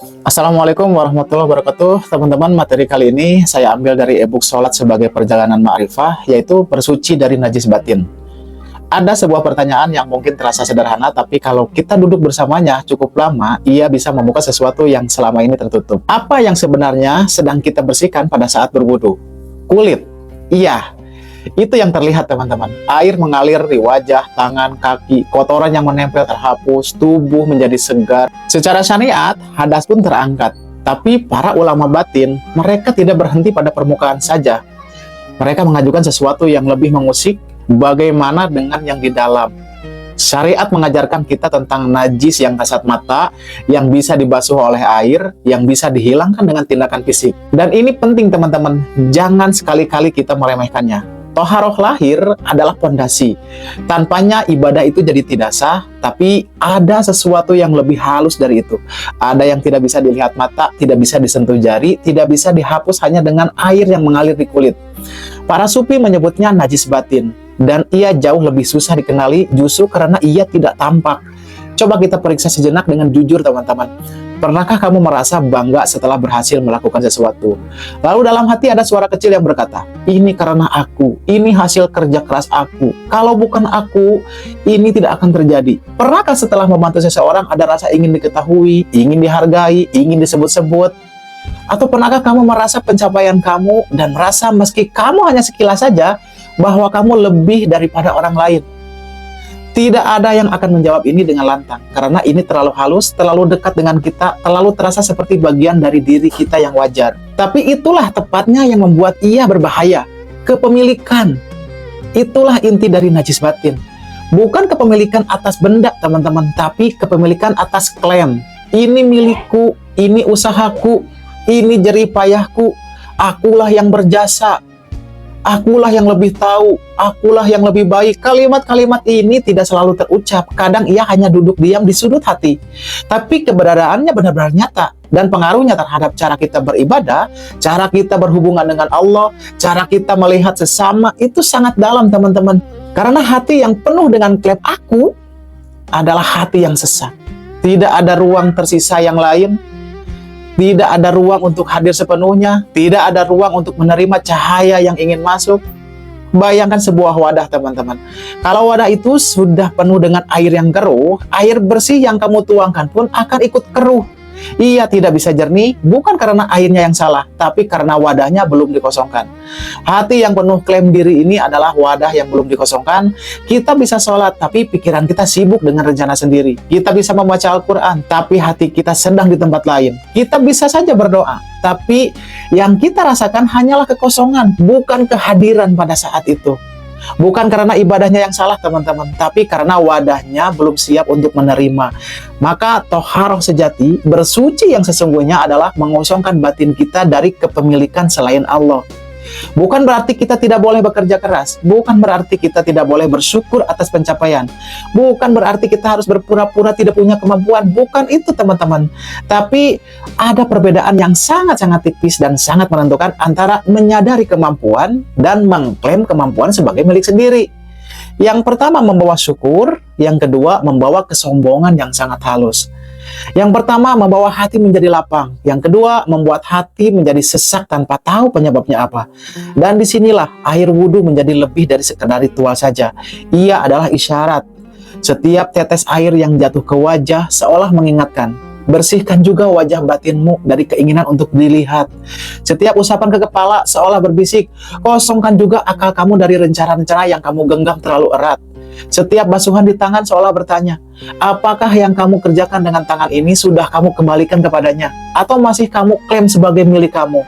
Assalamualaikum warahmatullahi wabarakatuh. Teman-teman, materi kali ini saya ambil dari e-book Sholat sebagai Perjalanan Ma'rifah, yaitu bersuci dari najis batin. Ada sebuah pertanyaan yang mungkin terasa sederhana, tapi kalau kita duduk bersamanya cukup lama, ia bisa membuka sesuatu yang selama ini tertutup. Apa yang sebenarnya sedang kita bersihkan pada saat berwudu? Kulit. Iya, itu yang terlihat teman-teman. Air mengalir di wajah, tangan, kaki, kotoran yang menempel terhapus, tubuh menjadi segar. Secara syariat, hadas pun terangkat. Tapi para ulama batin, mereka tidak berhenti pada permukaan saja. Mereka mengajukan sesuatu yang lebih mengusik, bagaimana dengan yang di dalam. Syariat mengajarkan kita tentang najis yang kasat mata, yang bisa dibasuh oleh air, yang bisa dihilangkan dengan tindakan fisik. Dan ini penting teman-teman, jangan sekali-kali kita meremehkannya. Toharoh lahir adalah pondasi. Tanpanya ibadah itu jadi tidak sah, tapi ada sesuatu yang lebih halus dari itu. Ada yang tidak bisa dilihat mata, tidak bisa disentuh jari, tidak bisa dihapus hanya dengan air yang mengalir di kulit. Para sufi menyebutnya najis batin, dan ia jauh lebih susah dikenali justru karena ia tidak tampak. Coba kita periksa sejenak dengan jujur teman-teman. Pernahkah kamu merasa bangga setelah berhasil melakukan sesuatu? Lalu dalam hati ada suara kecil yang berkata, ini karena aku, ini hasil kerja keras aku. Kalau bukan aku, ini tidak akan terjadi. Pernahkah setelah membantu seseorang ada rasa ingin diketahui, ingin dihargai, ingin disebut-sebut? Atau pernahkah kamu merasa pencapaian kamu dan merasa meski kamu hanya sekilas saja, bahwa kamu lebih daripada orang lain? Tidak ada yang akan menjawab ini dengan lantang, karena ini terlalu halus, terlalu dekat dengan kita, terlalu terasa seperti bagian dari diri kita yang wajar. Tapi itulah tepatnya yang membuat ia berbahaya. Kepemilikan. Itulah inti dari najis batin. Bukan kepemilikan atas benda, teman-teman, tapi kepemilikan atas klaim. Ini milikku, ini usahaku, ini jerih payahku, akulah yang berjasa. Akulah yang lebih tahu, akulah yang lebih baik. Kalimat-kalimat ini tidak selalu terucap. Kadang ia hanya duduk diam di sudut hati. Tapi keberadaannya benar-benar nyata. Dan pengaruhnya terhadap cara kita beribadah, cara kita berhubungan dengan Allah, cara kita melihat sesama, itu sangat dalam teman-teman. Karena hati yang penuh dengan klaim aku adalah hati yang sesat. Tidak ada ruang tersisa yang lain. Tidak ada ruang untuk hadir sepenuhnya, tidak ada ruang untuk menerima cahaya yang ingin masuk. Bayangkan sebuah wadah teman-teman. Kalau wadah itu sudah penuh dengan air yang keruh, air bersih yang kamu tuangkan pun akan ikut keruh. Ia tidak bisa jernih, bukan karena airnya yang salah, tapi karena wadahnya belum dikosongkan. Hati yang penuh klaim diri ini adalah wadah yang belum dikosongkan. Kita bisa sholat, tapi pikiran kita sibuk dengan rencana sendiri. Kita bisa membaca Al-Quran, tapi hati kita sedang di tempat lain. Kita bisa saja berdoa, tapi yang kita rasakan hanyalah kekosongan, bukan kehadiran pada saat itu. Bukan karena ibadahnya yang salah teman-teman, tapi karena wadahnya belum siap untuk menerima. Maka toharoh sejati, bersuci yang sesungguhnya adalah mengosongkan batin kita dari kepemilikan selain Allah. Bukan berarti kita tidak boleh bekerja keras, bukan berarti kita tidak boleh bersyukur atas pencapaian, bukan berarti kita harus berpura-pura tidak punya kemampuan, bukan itu teman-teman. Tapi ada perbedaan yang sangat-sangat tipis dan sangat menentukan antara menyadari kemampuan dan mengklaim kemampuan sebagai milik sendiri. Yang pertama membawa syukur, yang kedua membawa kesombongan yang sangat halus. Yang pertama membawa hati menjadi lapang, yang kedua membuat hati menjadi sesak tanpa tahu penyebabnya apa. Dan disinilah air wudhu menjadi lebih dari sekedar ritual saja. Ia adalah isyarat. Setiap tetes air yang jatuh ke wajah seolah mengingatkan, bersihkan juga wajah batinmu dari keinginan untuk dilihat. Setiap usapan ke kepala seolah berbisik, kosongkan juga akal kamu dari rencana-rencana yang kamu genggam terlalu erat. Setiap basuhan di tangan seolah bertanya, apakah yang kamu kerjakan dengan tangan ini sudah kamu kembalikan kepadanya? Atau masih kamu klaim sebagai milik kamu?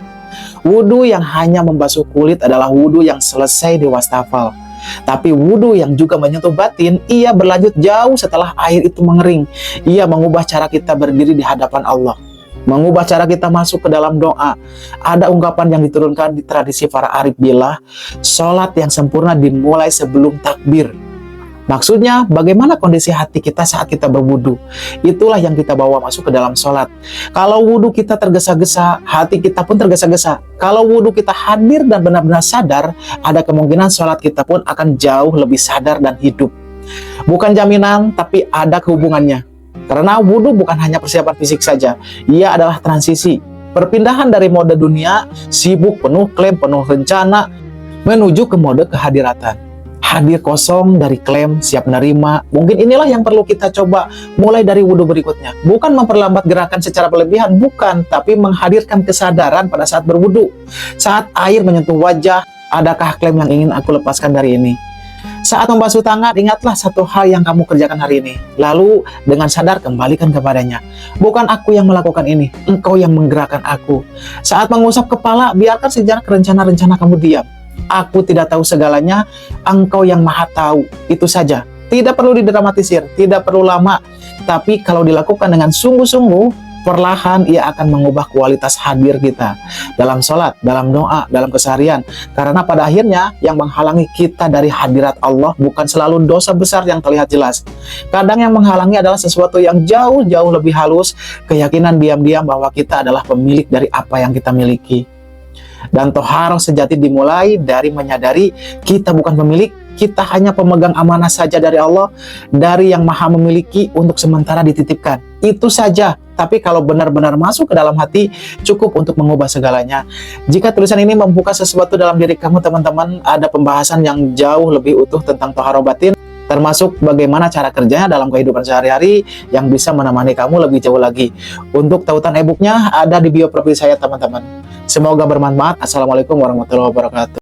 Wudhu yang hanya membasuh kulit adalah wudhu yang selesai di wastafel. Tapi wudhu yang juga menyentuh batin, ia berlanjut jauh setelah air itu mengering. Ia mengubah cara kita berdiri di hadapan Allah, mengubah cara kita masuk ke dalam doa. Ada ungkapan yang diturunkan di tradisi para arif billah, sholat yang sempurna dimulai sebelum takbir. Maksudnya, bagaimana kondisi hati kita saat kita berwudu? Itulah yang kita bawa masuk ke dalam sholat. Kalau wudu kita tergesa-gesa, hati kita pun tergesa-gesa. Kalau wudu kita hadir dan benar-benar sadar, ada kemungkinan sholat kita pun akan jauh lebih sadar dan hidup. Bukan jaminan, tapi ada hubungannya. Karena wudhu bukan hanya persiapan fisik saja, ia adalah transisi. Perpindahan dari mode dunia, sibuk, penuh klaim, penuh rencana, menuju ke mode kehadiratan. Hadir kosong dari klaim, siap menerima. Mungkin inilah yang perlu kita coba mulai dari wudhu berikutnya. Bukan memperlambat gerakan secara berlebihan, bukan. Tapi menghadirkan kesadaran pada saat berwudhu. Saat air menyentuh wajah, adakah klaim yang ingin aku lepaskan dari ini? Saat membasuh tangan, ingatlah satu hal yang kamu kerjakan hari ini. Lalu, dengan sadar kembalikan kepadanya. Bukan aku yang melakukan ini, engkau yang menggerakkan aku. Saat mengusap kepala, biarkan sejenak rencana-rencana kamu diam. Aku tidak tahu segalanya, engkau yang maha tahu. Itu saja. Tidak perlu didramatisir, tidak perlu lama. Tapi kalau dilakukan dengan sungguh-sungguh, perlahan ia akan mengubah kualitas hadir kita. Dalam sholat, dalam doa, dalam keseharian. Karena pada akhirnya yang menghalangi kita dari hadirat Allah bukan selalu dosa besar yang terlihat jelas. Kadang yang menghalangi adalah sesuatu yang jauh-jauh lebih halus. Keyakinan diam-diam bahwa kita adalah pemilik dari apa yang kita miliki. Dan toharoh sejati dimulai dari menyadari kita bukan pemilik, kita hanya pemegang amanah saja dari Allah, dari yang maha memiliki untuk sementara dititipkan. Itu saja. Tapi kalau benar-benar masuk ke dalam hati, cukup untuk mengubah segalanya. Jika tulisan ini membuka sesuatu dalam diri kamu, teman-teman, ada pembahasan yang jauh lebih utuh tentang toharoh batin, termasuk bagaimana cara kerjanya dalam kehidupan sehari-hari yang bisa menemani kamu lebih jauh lagi. Untuk tautan e-booknya ada di bio profil saya, teman-teman. Semoga bermanfaat. Assalamualaikum warahmatullahi wabarakatuh.